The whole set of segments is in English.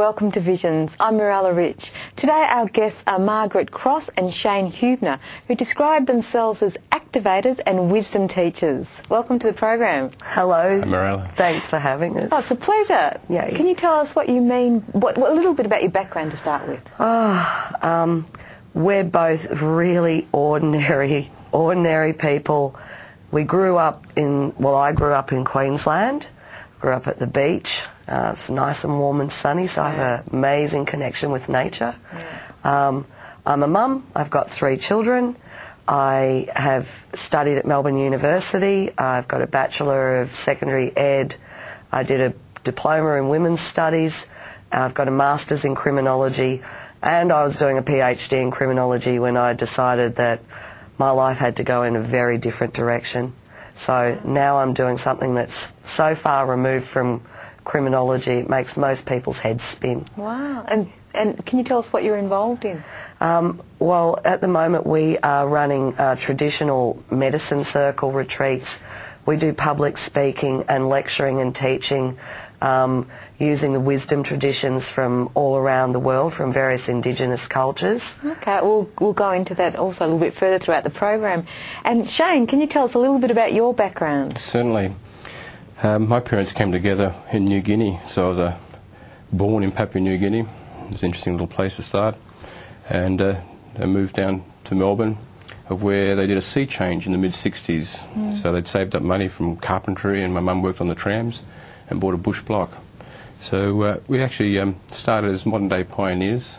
welcome to Visions. I'm Mirella Rich. Today our guests are Margaret Cross and Shane Huebner, who describe themselves as activators and wisdom teachers. Welcome to the program. Hello. Hi, Mirella. Thanks for having us. Oh, it's a pleasure. Yay. Can you tell us what you mean, a little bit about your background to start with? We're both really ordinary people. We grew up I grew up in Queensland. Grew up at the beach. It's nice and warm and sunny, so I have an amazing connection with nature. I'm a mum. I've got 3 children. I have studied at Melbourne University. I've got a Bachelor of Secondary Ed. I did a diploma in women's studies. I've got a Master's in criminology, and I was doing a PhD in criminology when I decided that my life had to go in a very different direction. So now I'm doing something that's so far removed from criminology, it makes most people's heads spin. Wow. And can you tell us what you're involved in? Well, at the moment we are running traditional medicine circle retreats. We do public speaking and lecturing and teaching using the wisdom traditions from all around the world, from various Indigenous cultures. Okay, we'll go into that also a little bit further throughout the program. And Shane, can you tell us a little bit about your background? Certainly. My parents came together in New Guinea, so I was born in Papua New Guinea. It was an interesting little place to start. And I moved down to Melbourne, where they did a sea change in the mid-60s. So they'd saved up money from carpentry, and my mum worked on the trams and bought a bush block. So we actually started as modern-day pioneers.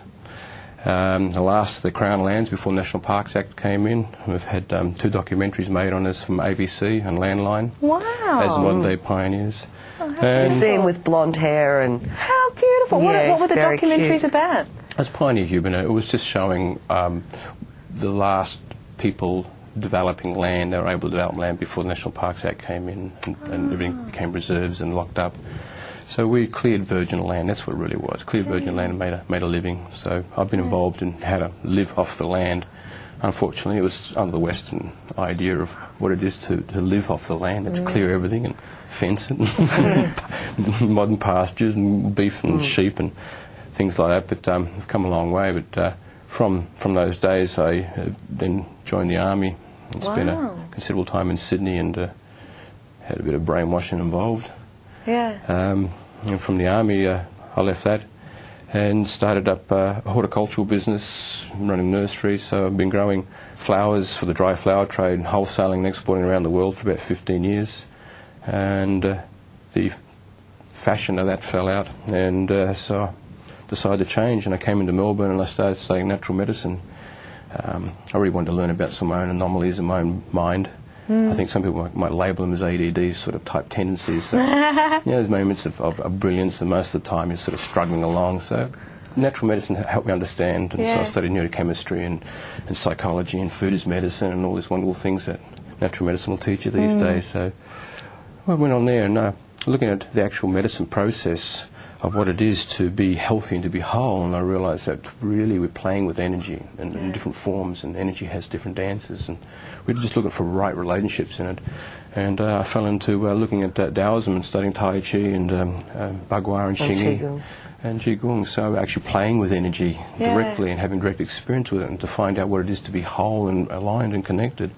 The Crown Lands before National Parks Act came in. We've had 2 documentaries made on us from ABC and Landline. Wow. As modern-day pioneers. You see him with blonde hair and... How beautiful. What were the documentaries about? As Pioneer Huebner, it was just showing the last people developing land. They were able to develop land before the National Parks Act came in, and everything became reserves and locked up. So we cleared virgin land. That's what it really was. Cleared virgin land and made a living. So I've been involved in how to live off the land. Unfortunately, it was under the Western idea of what it is to live off the land. It's clear everything and fence it, and modern pastures and beef and sheep and things like that. But we've come a long way. But from those days, I then joined the army and spent a considerable time in Sydney and had a bit of brainwashing involved. Yeah. And from the army, I left that and started up a horticultural business, running nurseries. So I've been growing flowers for the dry flower trade, wholesaling and exporting around the world for about 15 years. And the fashion of that fell out, and so I decided to change, and I came into Melbourne and I started studying natural medicine. I really wanted to learn about some of my own anomalies in my own mind. I think some people might label them as ADD sort of type tendencies. So, there's moments of brilliance, and most of the time you're sort of struggling along. So natural medicine helped me understand, and so I studied neurochemistry and psychology and food as medicine and all these wonderful things that natural medicine will teach you these days. So I went on there and looking at the actual medicine process of what it is to be healthy and to be whole, and I realised that really we're playing with energy and in different forms, and energy has different dances, and we're just looking for right relationships in it. And I fell into looking at Taoism and studying Tai Chi and Bagua and Xingyi and Qigong, so actually playing with energy directly and having direct experience with it, and to find out what it is to be whole and aligned and connected,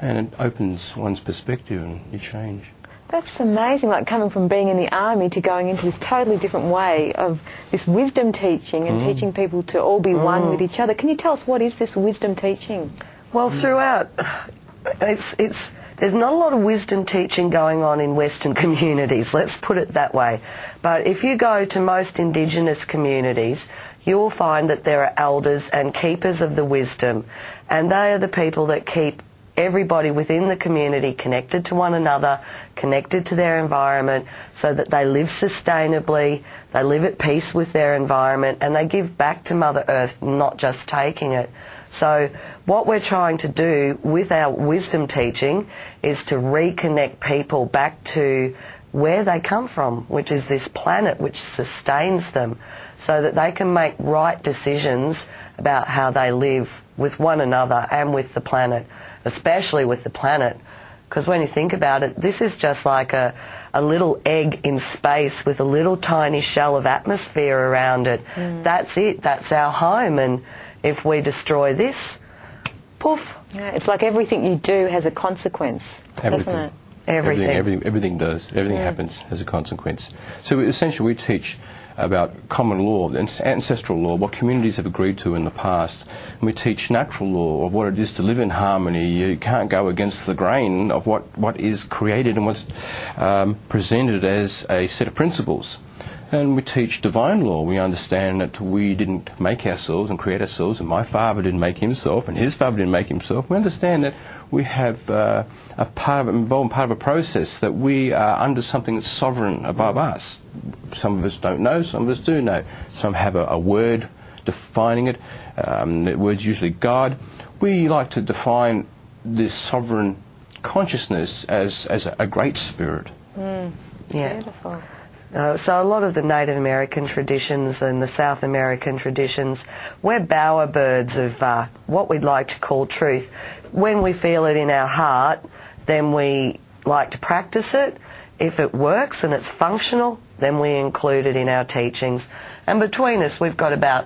and it opens one's perspective and you change. That's amazing, like coming from being in the army to going into this totally different way of this wisdom teaching and teaching people to all be one with each other. Can you tell us what is this wisdom teaching? Well, throughout, there's not a lot of wisdom teaching going on in Western communities, let's put it that way. But if you go to most Indigenous communities, you will find that there are elders and keepers of the wisdom, and they are the people that keep everybody within the community connected to one another, connected to their environment, so that they live sustainably, they live at peace with their environment, and they give back to Mother Earth, not just taking it. So what we're trying to do with our wisdom teaching is to reconnect people back to where they come from, which is this planet which sustains them, so that they can make right decisions about how they live with one another and with the planet, especially with the planet, Because when you think about it, this is just like a little egg in space with a little tiny shell of atmosphere around it. That's it. That's our home. And if we destroy this, poof. Yeah, it's like everything you do has a consequence, doesn't it? Everything does. Everything happens as a consequence. So essentially we teach about common law, ancestral law, what communities have agreed to in the past. And we teach natural law of what it is to live in harmony. You can't go against the grain of what is created and what's presented as a set of principles. And we teach divine law. We understand that we didn't make ourselves and create ourselves, and my father didn't make himself, and his father didn't make himself. We understand that we have involved part of a process, that we are under something that's sovereign above us. Some of us don't know, some of us do know. Some have a word defining it. The word's usually God. We like to define this sovereign consciousness as a great spirit. Yeah. Beautiful. So a lot of the Native American traditions and the South American traditions, we're bowerbirds of what we'd like to call truth. When we feel it in our heart, then we like to practice it. If it works and it's functional, then we include it in our teachings. And between us, we've got about,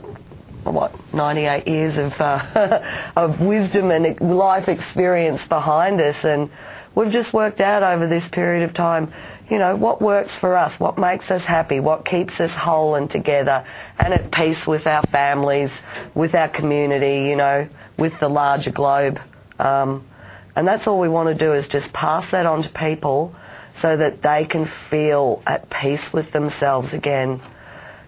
98 years of of wisdom and life experience behind us, and we've just worked out over this period of time, what works for us, what makes us happy, what keeps us whole and together and at peace with our families, with our community, with the larger globe. And that's all we want to do, is just pass that on to people so that they can feel at peace with themselves again.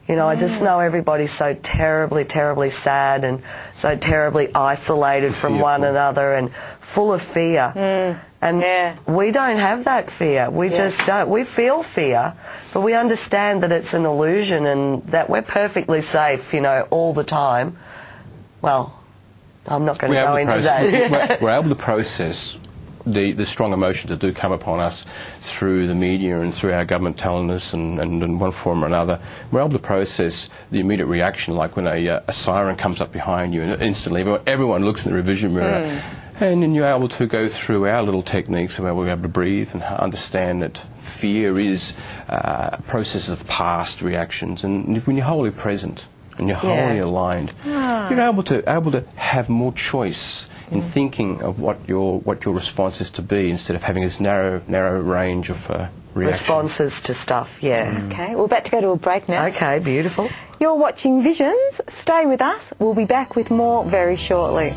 I just know everybody's so terribly, terribly sad and so terribly isolated from one another and full of fear. And we don't have that fear. We just don't. We feel fear, but we understand that it's an illusion and that we're perfectly safe, all the time. Well, I'm not going to go into that. We're able to process the strong emotions that do come upon us through the media and through our government telling us and in one form or another. We're able to process the immediate reaction, like when a siren comes up behind you and instantly everyone looks in the revision mirror. And then you're able to go through our little techniques where we're able to breathe and understand that fear is a process of past reactions. And when you're wholly present and you're wholly aligned, you're able to have more choice in thinking of what your response is to be, instead of having this narrow range of reactions. Responses to stuff, Okay, we're about to go to a break now. Okay, beautiful. You're watching Visions. Stay with us. We'll be back with more very shortly.